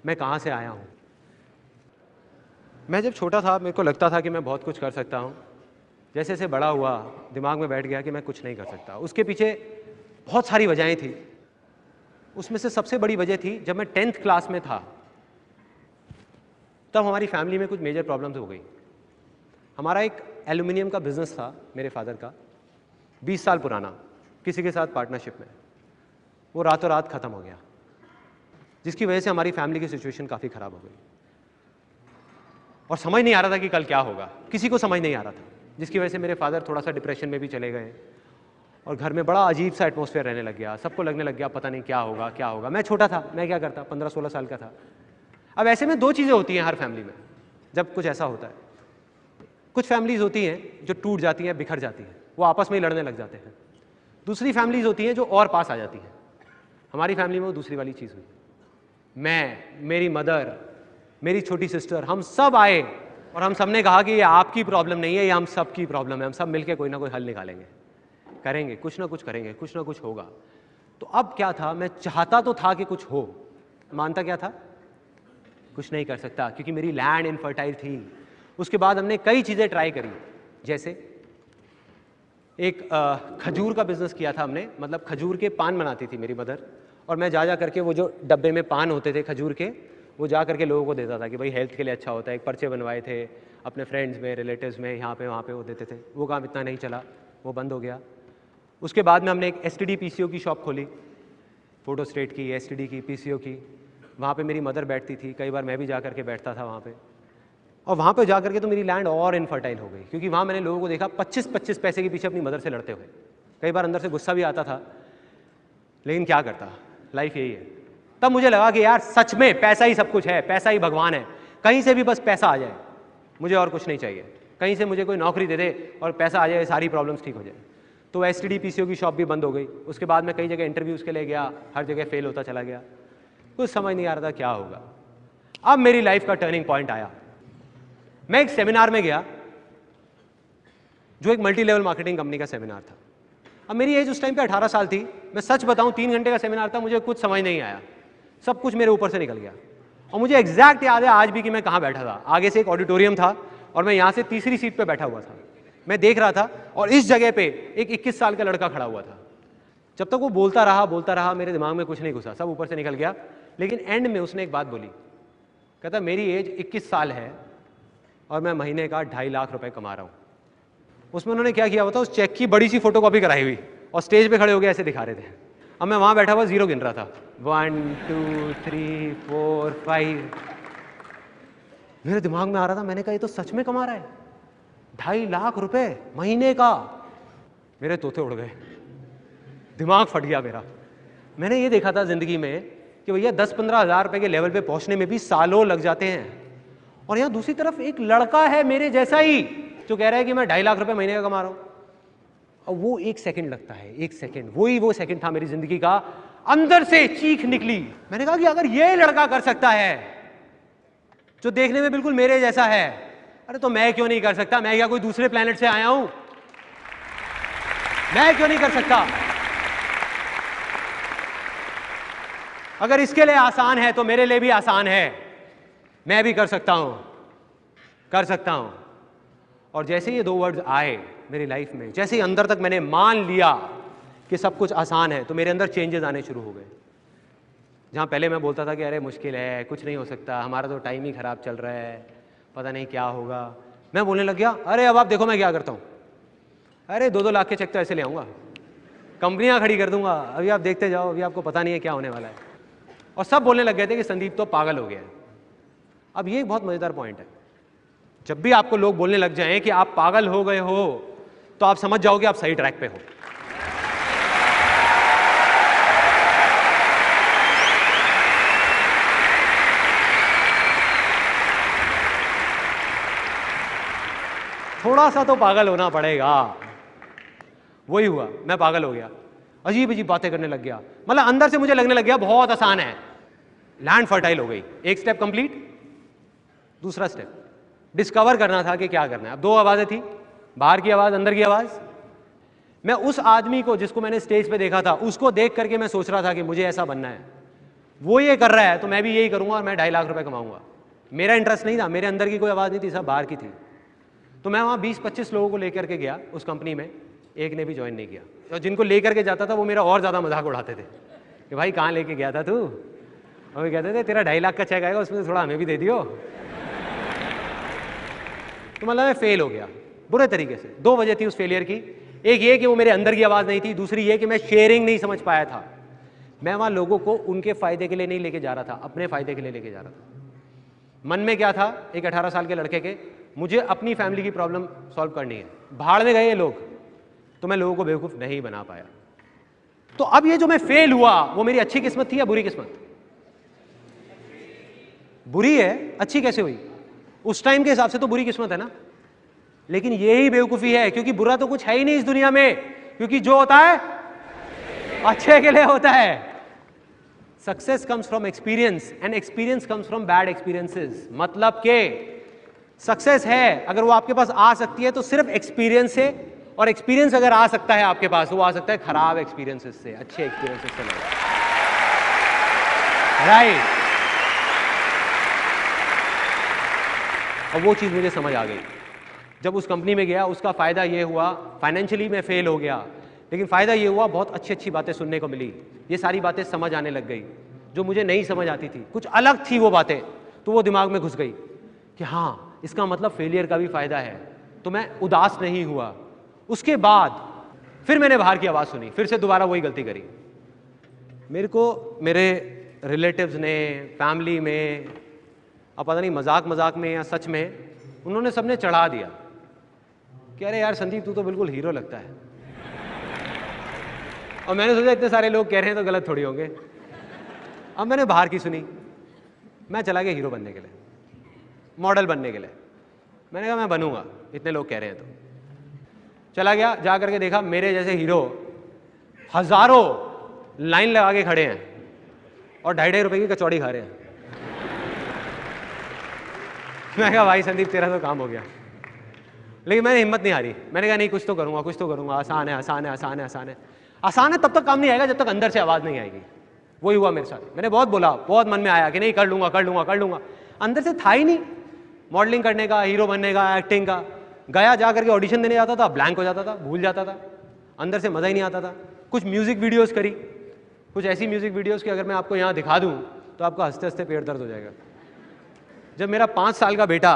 मैं कहाँ से आया हूँ। मैं जब छोटा था मेरे को लगता था कि मैं बहुत कुछ कर सकता हूँ। जैसे जैसे बड़ा हुआ दिमाग में बैठ गया कि मैं कुछ नहीं कर सकता। उसके पीछे बहुत सारी वजहें थी। उसमें से सबसे बड़ी वजह थी जब मैं 10th क्लास में था, तब हमारी फैमिली में कुछ मेजर प्रॉब्लम्स हो गई। हमारा एक एल्यूमिनियम का बिजनेस था मेरे फादर का, 20 साल पुराना, किसी के साथ पार्टनरशिप में। वो रातों रात ख़त्म हो गया, जिसकी वजह से हमारी फैमिली की सिचुएशन काफ़ी ख़राब हो गई और समझ नहीं आ रहा था कि कल क्या होगा। किसी को समझ नहीं आ रहा था, जिसकी वजह से मेरे फादर थोड़ा सा डिप्रेशन में भी चले गए और घर में बड़ा अजीब सा एटमॉस्फेयर रहने लग गया। सबको लगने लग गया पता नहीं क्या होगा क्या होगा। मैं छोटा था, मैं क्या करता, 15-16 साल का था। अब ऐसे में दो चीज़ें होती हैं हर फैमिली में जब कुछ ऐसा होता है। कुछ फैमिलीज होती हैं जो टूट जाती हैं, बिखर जाती हैं, वो आपस में ही लड़ने लग जाते हैं। दूसरी फैमिलीज होती हैं जो और पास आ जाती हैं। हमारी फैमिली में वो दूसरी वाली चीज़ हुई। मैं, मेरी मदर, मेरी छोटी सिस्टर, हम सब आए और हम सब ने कहा कि ये आपकी प्रॉब्लम नहीं है, ये हम सब की प्रॉब्लम है। हम सब मिलकर कोई ना कोई हल निकालेंगे, करेंगे, कुछ ना कुछ करेंगे, कुछ ना कुछ होगा। तो अब क्या था, मैं चाहता तो था कि कुछ हो, मानता क्या था, कुछ नहीं कर सकता क्योंकि मेरी लैंड इनफर्टाइल थी। उसके बाद हमने कई चीज़ें ट्राई करी, जैसे एक खजूर का बिजनेस किया था हमने। मतलब खजूर के पान बनाती थी मेरी मदर, और मैं जा जा करके वो जो डब्बे में पान होते थे खजूर के, वो जा करके लोगों को देता था कि भाई हेल्थ के लिए अच्छा होता है। एक पर्चे बनवाए थे अपने फ्रेंड्स में, रिलेटिव्स में, यहाँ पे वहाँ पे वो देते थे। वो काम इतना नहीं चला, वो बंद हो गया। उसके बाद में हमने एक STD PCO की शॉप खोली, फोटो स्टेट की, STD की, PCO की। वहाँ पे मेरी मदर बैठती थी, कई बार मैं भी जा करके बैठता था वहाँ पे। और वहाँ पे जा करके तो मेरी लैंड और इनफर्टाइल हो गई, क्योंकि वहाँ मैंने लोगों को देखा 25-25 पैसे के पीछे अपनी मदर से लड़ते हुए। कई बार अंदर से गुस्सा भी आता था, लेकिन क्या करता, लाइफ यही है। तब मुझे लगा कि यार सच में पैसा ही सब कुछ है, पैसा ही भगवान है। कहीं से भी बस पैसा आ जाए, मुझे और कुछ नहीं चाहिए। कहीं से मुझे कोई नौकरी दे दे और पैसा आ जाए, सारी प्रॉब्लम्स ठीक हो जाए। तो STD PCO की शॉप भी बंद हो गई। उसके बाद मैं कई जगह इंटरव्यूज़ के लिए गया, हर जगह फेल होता चला गया, कुछ समझ नहीं आ रहा था क्या होगा। अब मेरी लाइफ का टर्निंग पॉइंट आया। मैं एक सेमिनार में गया जो एक मल्टी लेवल मार्केटिंग कंपनी का सेमिनार था। अब मेरी एज उस टाइम पे 18 साल थी। मैं सच बताऊं, 3 घंटे का सेमिनार था, मुझे कुछ समझ नहीं आया, सब कुछ मेरे ऊपर से निकल गया। और मुझे एग्जैक्ट याद है आज भी कि मैं कहाँ बैठा था। आगे से एक ऑडिटोरियम था और मैं यहाँ से तीसरी सीट पे बैठा हुआ था। मैं देख रहा था और इस जगह पे एक 21 साल का लड़का खड़ा हुआ था। जब तक वो बोलता रहा, मेरे दिमाग में कुछ नहीं घुसा, सब ऊपर से निकल गया। लेकिन एंड में उसने एक बात बोली, कहता मेरी एज 21 साल है और मैं महीने का 2.5 लाख रुपए कमा रहा हूँ। उसमें उन्होंने क्या किया होता, उस चेक की बड़ी सी फोटोकॉपी कराई हुई और स्टेज पे खड़े हो गए ऐसे दिखा रहे थे। अब मैं वहाँ बैठा हुआ जीरो गिन रहा था, 1 2 3 4 5। मेरे दिमाग में आ रहा था, मैंने कहा ये तो सच में कमा रहा है 2.5 लाख रुपए महीने का। मेरे तोते उड़ गए, दिमाग फट गया मेरा। मैंने ये देखा था जिंदगी में कि भैया 10-15 हज़ार रुपए के लेवल पे पहुंचने में भी सालों लग जाते हैं, और यहाँ दूसरी तरफ एक लड़का है मेरे जैसा ही जो कह रहा है कि मैं 2.5 लाख रुपए महीने का कमा रहा हूं। और वो 1 सेकंड लगता है, 1 सेकंड, वो सेकंड था मेरी जिंदगी का। अंदर से चीख निकली। मैंने कहा कि अगर ये लड़का कर सकता है जो देखने में बिल्कुल मेरे जैसा है, अरे तो मैं क्यों नहीं कर सकता? मैं क्या कोई दूसरे प्लेनेट से आया हूं? मैं क्यों नहीं कर सकता? अगर इसके लिए आसान है तो मेरे लिए भी आसान है। मैं भी कर सकता हूं, कर सकता हूं। और जैसे ये 2 वर्ड्स आए मेरी लाइफ में, जैसे ही अंदर तक मैंने मान लिया कि सब कुछ आसान है, तो मेरे अंदर चेंजेस आने शुरू हो गए। जहां पहले मैं बोलता था कि अरे मुश्किल है, कुछ नहीं हो सकता, हमारा तो टाइम ही खराब चल रहा है, पता नहीं क्या होगा, मैं बोलने लग गया अरे अब आप देखो मैं क्या करता हूं। अरे 2-2 लाख के चेक तो ऐसे ले आऊंगा, कंपनियां खड़ी कर दूंगा, अभी आप देखते जाओ, अभी आपको पता नहीं है क्या होने वाला है। और सब बोलने लग गए थे कि संदीप तो पागल हो गया है। अब ये एक बहुत मजेदार पॉइंट है, जब भी आपको लोग बोलने लग जाएं कि आप पागल हो गए हो, तो आप समझ जाओ कि आप सही ट्रैक पे हो। थोड़ा सा तो पागल होना पड़ेगा। वही हुआ, मैं पागल हो गया, अजीब अजीब बातें करने लग गया। मतलब अंदर से मुझे लगने लग गया बहुत आसान है। लैंड फर्टाइल हो गई, एक स्टेप कंप्लीट। दूसरा स्टेप डिस्कवर करना था कि क्या करना है। अब 2 आवाजें थी, बाहर की आवाज, अंदर की आवाज। मैं उस आदमी को जिसको मैंने स्टेज पे देखा था, उसको देख करके मैं सोच रहा था कि मुझे ऐसा बनना है। वो ये कर रहा है तो मैं भी यही करूंगा और मैं 2.5 लाख रुपए कमाऊंगा। मेरा इंटरेस्ट नहीं था, मेरे अंदर की कोई आवाज़ नहीं थी, सब बाहर की थी। तो मैं वहाँ 20-25 लोगों को लेकर के गया उस कंपनी में, एक ने भी ज्वाइन नहीं किया। और जिनको लेकर के जाता था वो मेरा और ज़्यादा मजाक उड़ाते थे कि भाई कहाँ लेके गया था तू, और वो कहते थे तेरा 2.5 लाख का चेक आएगा उसमें से थोड़ा हमें भी दे दियो। तो मतलब मैं फेल हो गया बुरे तरीके से। 2 वजह थी उस फेलियर की, एक ये कि वो मेरे अंदर की आवाज़ नहीं थी, दूसरी ये कि मैं शेयरिंग नहीं समझ पाया था। मैं वहाँ लोगों को उनके फ़ायदे के लिए नहीं लेके जा रहा था, अपने फ़ायदे के लिए लेके जा रहा था। मन में क्या था एक 18 साल के लड़के के, मुझे अपनी फैमिली की प्रॉब्लम सॉल्व करनी है। भाड़ में गए ये लोग, तो मैं लोगों को बेवकूफ़ नहीं बना पाया। तो अब ये जो मैं फेल हुआ वो मेरी अच्छी किस्मत थी या बुरी किस्मत? बुरी है, अच्छी कैसे हुई? उस टाइम के हिसाब से तो बुरी किस्मत है ना। लेकिन यही बेवकूफ़ी है, क्योंकि बुरा तो कुछ है ही नहीं इस दुनिया में, क्योंकि जो होता है अच्छे के लिए होता है। Success comes from experience and experience comes from bad experiences. मतलब के सक्सेस है अगर वो आपके पास आ सकती है तो सिर्फ एक्सपीरियंस से, और एक्सपीरियंस अगर आ सकता है आपके पास वो आ सकता है खराब एक्सपीरियंसेस से, अच्छे एक्सपीरियंसेस से नहीं। राइट। और वो चीज़ मुझे समझ आ गई जब उस कंपनी में गया। उसका फ़ायदा ये हुआ, फाइनेंशियली मैं फेल हो गया, लेकिन फ़ायदा ये हुआ बहुत अच्छी अच्छी बातें सुनने को मिली। ये सारी बातें समझ आने लग गई जो मुझे नहीं समझ आती थी, कुछ अलग थी वो बातें, तो वो दिमाग में घुस गई कि हाँ इसका मतलब फेलियर का भी फ़ायदा है। तो मैं उदास नहीं हुआ। उसके बाद फिर मैंने बाहर की आवाज़ सुनी, फिर से दोबारा वही गलती करी। मेरे को मेरे रिलेटिव्स ने, फैमिली में, अब पता नहीं मजाक मजाक में या सच में, उन्होंने सबने चढ़ा दिया कि अरे यार संदीप तू तो बिल्कुल हीरो लगता है। और मैंने सोचा इतने सारे लोग कह रहे हैं तो गलत थोड़ी होंगे। अब मैंने बाहर की सुनी, मैं चला गया हीरो बनने के लिए, मॉडल बनने के लिए। मैंने कहा मैं बनूंगा, इतने लोग कह रहे हैं तो चला गया। जा करके देखा मेरे जैसे हीरो हजारों लाइन लगा के खड़े हैं और 2.5 रुपए की कचौड़ी खा रहे हैं। मैं कहा भाई संदीप तेरा तो काम हो गया। लेकिन मैंने हिम्मत नहीं हारी, मैंने कहा नहीं कुछ तो करूंगा, कुछ तो करूंगा, आसान है आसान है आसान है आसान है। आसान है तब तक काम नहीं आएगा जब तक अंदर से आवाज़ नहीं आएगी। वही हुआ मेरे साथ। मैंने बहुत बोला, बहुत मन में आया कि नहीं कर लूंगा कर लूंगा कर लूंगा, अंदर से था ही नहीं मॉडलिंग करने का, हीरो बनने का, एक्टिंग का। गया जा करके ऑडिशन देने जाता था, ब्लैंक हो जाता था, भूल जाता था, अंदर से मज़ा ही नहीं आता था। कुछ म्यूज़िक वीडियोज़ करी, कुछ ऐसी म्यूज़िक वीडियोज़ की अगर मैं आपको यहाँ दिखा दूँ तो आपका हंसते हंसते पेट दर्द हो जाएगा। जब मेरा 5 साल का बेटा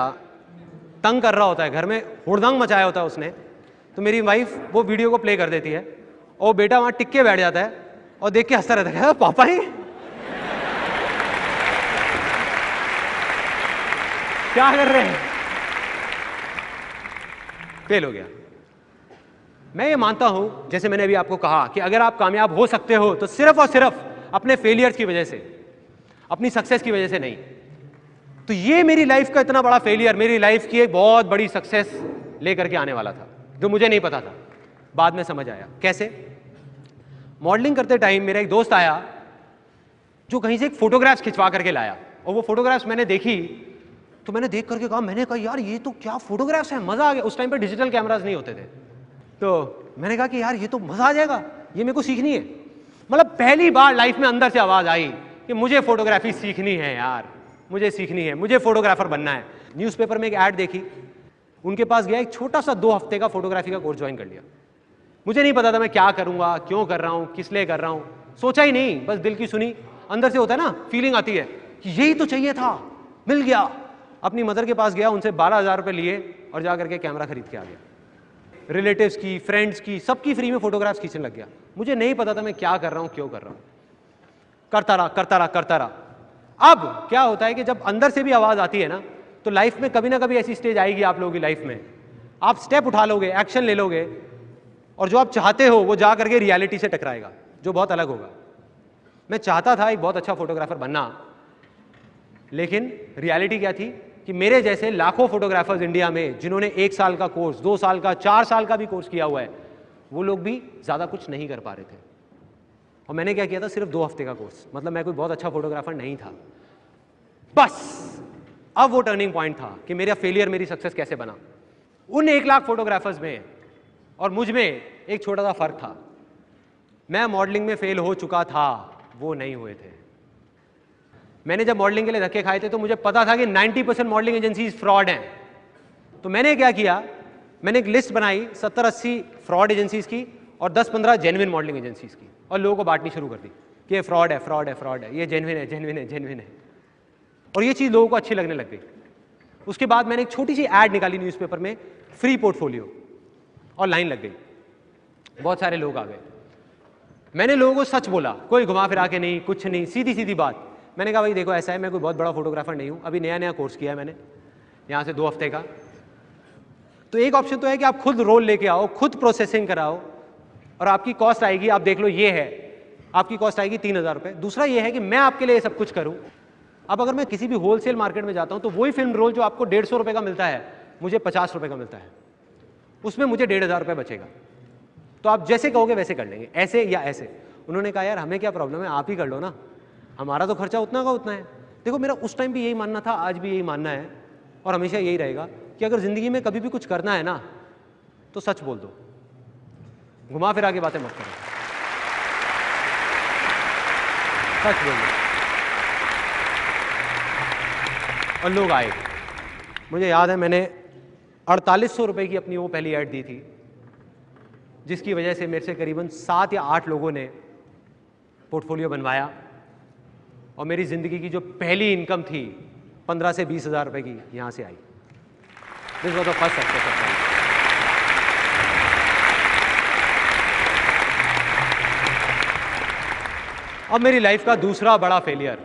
तंग कर रहा होता है, घर में हुड़दंग मचाया होता है उसने, तो मेरी वाइफ वो वीडियो को प्ले कर देती है और बेटा वहाँ टिक के बैठ जाता है और देख के हंसता रहता है, पापा ही क्या कर रहे हैं। फेल हो गया। मैं ये मानता हूं, जैसे मैंने अभी आपको कहा, कि अगर आप कामयाब हो सकते हो तो सिर्फ और सिर्फ अपने फेलियर्स की वजह से, अपनी सक्सेस की वजह से नहीं। तो ये मेरी लाइफ का इतना बड़ा फेलियर मेरी लाइफ की एक बहुत बड़ी सक्सेस लेकर के आने वाला था, जो मुझे नहीं पता था। बाद में समझ आया। कैसे? मॉडलिंग करते टाइम मेरा एक दोस्त आया जो कहीं से एक फोटोग्राफ्स खिंचवा करके लाया, और वो फोटोग्राफ्स मैंने देखी तो मैंने देख करके कहा, मैंने कहा यार ये तो क्या फोटोग्राफ्स है, मजा आ गया। उस टाइम पे डिजिटल कैमरास नहीं होते थे, तो मैंने कहा कि यार ये तो मजा आ जाएगा, ये मेरे को सीखनी है। मतलब पहली बार लाइफ में अंदर से आवाज आई कि मुझे फोटोग्राफी सीखनी है यार, मुझे सीखनी है, मुझे फोटोग्राफर बनना है। न्यूज़पेपर में एक ऐड देखी, उनके पास गया, एक छोटा सा 2 हफ्ते का फोटोग्राफी का कोर्स ज्वाइन कर लिया। मुझे नहीं पता था मैं क्या करूंगा, क्यों कर रहा हूं, किस लिए कर रहा हूं, सोचा ही नहीं, बस दिल की सुनी। अंदर से होता है ना, फीलिंग आती है कि यही तो चाहिए था, मिल गया। अपनी मदर के पास गया, उनसे 12,000 रुपये लिए और जा करके कैमरा खरीद के आ गया। रिलेटिव्स की, फ्रेंड्स की, सबकी फ्री में फोटोग्राफ्स खींचने लग गया। मुझे नहीं पता था मैं क्या कर रहा हूं, क्यों कर रहा हूं, करता रहा करता रहा करता रहा। अब क्या होता है कि जब अंदर से भी आवाज आती है ना, तो लाइफ में कभी ना कभी ऐसी स्टेज आएगी आप लोगों की लाइफ में, आप स्टेप उठा लोगे, एक्शन ले लोगे, और जो आप चाहते हो वो जा करके रियलिटी से टकराएगा, जो बहुत अलग होगा। मैं चाहता था एक बहुत अच्छा फोटोग्राफर बनना, लेकिन रियलिटी क्या थी कि मेरे जैसे लाखों फोटोग्राफर्स इंडिया में, जिन्होंने 1 साल का कोर्स, 2 साल का, 4 साल का भी कोर्स किया हुआ है, वो लोग भी ज़्यादा कुछ नहीं कर पा रहे थे। और मैंने क्या किया था, सिर्फ 2 हफ्ते का कोर्स। मतलब मैं कोई बहुत अच्छा फोटोग्राफर नहीं था। बस अब वो टर्निंग पॉइंट था कि मेरा फेलियर मेरी सक्सेस कैसे बना। उन 1 लाख फोटोग्राफर्स में और मुझ में एक छोटा सा फर्क था। मैं मॉडलिंग में फेल हो चुका था, वो नहीं हुए थे। मैंने जब मॉडलिंग के लिए धक्के खाए थे तो मुझे पता था कि 90% मॉडलिंग एजेंसीज फ्रॉड हैं। तो मैंने क्या किया, मैंने एक लिस्ट बनाई 70-80 फ्रॉड एजेंसीज की और 10-15 जेन्युइन मॉडलिंग एजेंसीज की, और लोगों को बांटनी शुरू कर दी कि ये फ्रॉड है, फ्रॉड है, फ्रॉड है, ये जेन्युइन है, जेन्युइन है, जेन्युइन है। और ये चीज़ लोगों को अच्छी लगने लग गई। उसके बाद मैंने एक छोटी सी ऐड निकाली न्यूज़पेपर में, फ्री पोर्टफोलियो, और लाइन लग गई, बहुत सारे लोग आ गए। मैंने लोगों को सच बोला, कोई घुमा फिरा के नहीं, कुछ नहीं, सीधी सीधी बात। मैंने कहा भाई देखो ऐसा है, मैं कोई बहुत बड़ा फोटोग्राफर नहीं हूँ, अभी नया नया कोर्स किया है मैंने यहाँ से 2 हफ्ते का। तो एक ऑप्शन तो है कि आप खुद रोल लेके आओ, खुद प्रोसेसिंग कराओ, और आपकी कॉस्ट आएगी, आप देख लो ये है, आपकी कॉस्ट आएगी 3,000 रुपये। दूसरा ये है कि मैं आपके लिए सब कुछ करूँ। अब अगर मैं किसी भी होलसेल मार्केट में जाता हूँ तो वही फिल्म रोल जो आपको 150 रुपये का मिलता है, मुझे 50 रुपये का मिलता है, उसमें मुझे 1,500 रुपये बचेगा। तो आप जैसे कहोगे वैसे कर लेंगे, ऐसे या ऐसे। उन्होंने कहा यार हमें क्या प्रॉब्लम है, आप ही कर लो ना, हमारा तो खर्चा उतना का उतना है। देखो मेरा उस टाइम भी यही मानना था, आज भी यही मानना है, और हमेशा यही रहेगा कि अगर ज़िंदगी में कभी भी कुछ करना है ना तो सच बोल दो, घुमा फिरा के बातें मत करो, सच बोल दो। और लोग आए। मुझे याद है मैंने 4800 रुपये की अपनी वो पहली ऐड दी थी, जिसकी वजह से मेरे से करीबन 7 या 8 लोगों ने पोर्टफोलियो बनवाया, और मेरी ज़िंदगी की जो पहली इनकम थी 15 से 20 हज़ार रुपये की यहाँ से आई। This was the first success of my. अब मेरी लाइफ का दूसरा बड़ा फेलियर,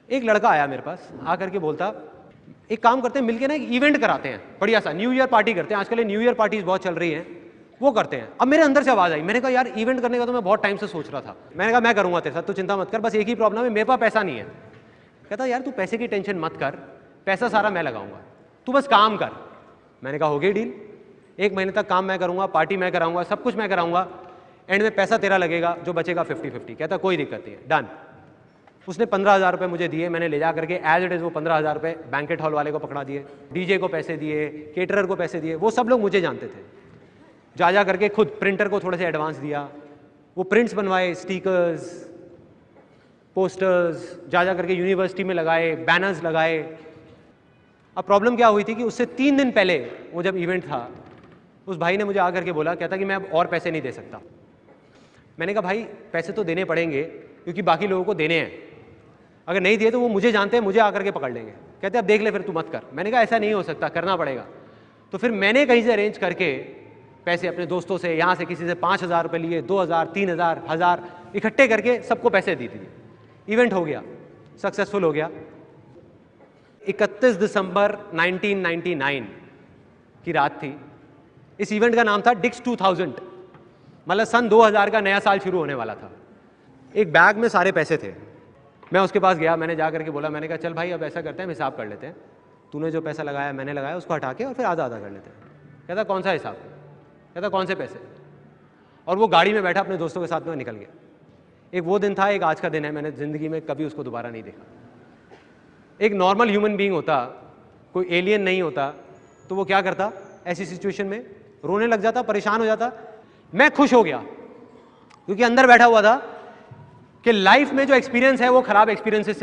एक लड़का आया मेरे पास, आकर के बोलता एक काम करते हैं मिलके ना, एक इवेंट कराते हैं बढ़िया सा, न्यू ईयर पार्टी करते हैं, आजकल न्यू ईयर पार्टीज बहुत चल रही हैं, वो करते हैं। अब मेरे अंदर से आवाज़ आई, मैंने कहा यार इवेंट करने का तो मैं बहुत टाइम से सोच रहा था। मैंने कहा मैं करूँगा तेरे साथ, तू चिंता मत कर, बस एक ही प्रॉब्लम है, मेरे पास पैसा नहीं है। कहता यार तू पैसे की टेंशन मत कर, पैसा सारा मैं लगाऊंगा, तू बस काम कर। मैंने कहा हो गई डील, 1 महीने तक काम मैं करूँगा, पार्टी मैं कराऊंगा, सब कुछ मैं कराऊंगा, एंड में पैसा तेरा लगेगा, जो बचेगा 50-50। कहता कोई दिक्कत नहीं है, डन। उसने 15,000 रुपये मुझे दिए, मैंने ले जा करके एज इट इज़ वो 15,000 रुपये बैंकेट हॉल वाले को पकड़ा दिए, डीजे को पैसे दिए, केटरर को पैसे दिए, वो सब लोग मुझे जानते थे। जा करके खुद प्रिंटर को थोड़े से एडवांस दिया, वो प्रिंट्स बनवाए, स्टिकर्स, पोस्टर्स, जा करके यूनिवर्सिटी में लगाए, बैनर्स लगाए। अब प्रॉब्लम क्या हुई थी कि उससे 3 दिन पहले वो जब इवेंट था, उस भाई ने मुझे आकर के बोला, कहता कि मैं अब और पैसे नहीं दे सकता। मैंने कहा भाई पैसे तो देने पड़ेंगे क्योंकि बाकी लोगों को देने हैं, अगर नहीं दिए तो वो मुझे जानते हैं, मुझे आकर के पकड़ लेंगे। कहते अब देख ले फिर तू मत कर। मैंने कहा ऐसा नहीं हो सकता, करना पड़ेगा। तो फिर मैंने कहीं से अरेंज करके पैसे अपने दोस्तों से, यहाँ से किसी से 5,000 रुपये लिए, 2,000, 3,000, 1,000 इकट्ठे करके सबको पैसे दी थी। इवेंट हो गया, सक्सेसफुल हो गया। 31 दिसंबर 1999 की रात थी। इस इवेंट का नाम था डिक्स 2000, मतलब सन 2000 का नया साल शुरू होने वाला था। एक बैग में सारे पैसे थे। मैं उसके पास गया, मैंने जा करके बोला, मैंने कहा चल भाई अब ऐसा करते हैं, हम हिसाब कर लेते हैं, तूने जो पैसा लगाया मैंने लगाया, उसको हटा के और फिर आधा आधा कर लेते हैं। कहता कौन सा हिसाब? कहता कौन से पैसे? और वो गाड़ी में बैठा अपने दोस्तों के साथ में निकल गया। एक वो दिन था, एक आज का दिन है, मैंने ज़िंदगी में कभी उसको दोबारा नहीं देखा। एक नॉर्मल ह्यूमन बीइंग होता, कोई एलियन नहीं होता, तो वो क्या करता ऐसी सिचुएशन में? रोने लग जाता, परेशान हो जाता। मैं खुश हो गया क्योंकि अंदर बैठा हुआ था कि लाइफ में जो एक्सपीरियंस है वो खराब एक्सपीरियंसेस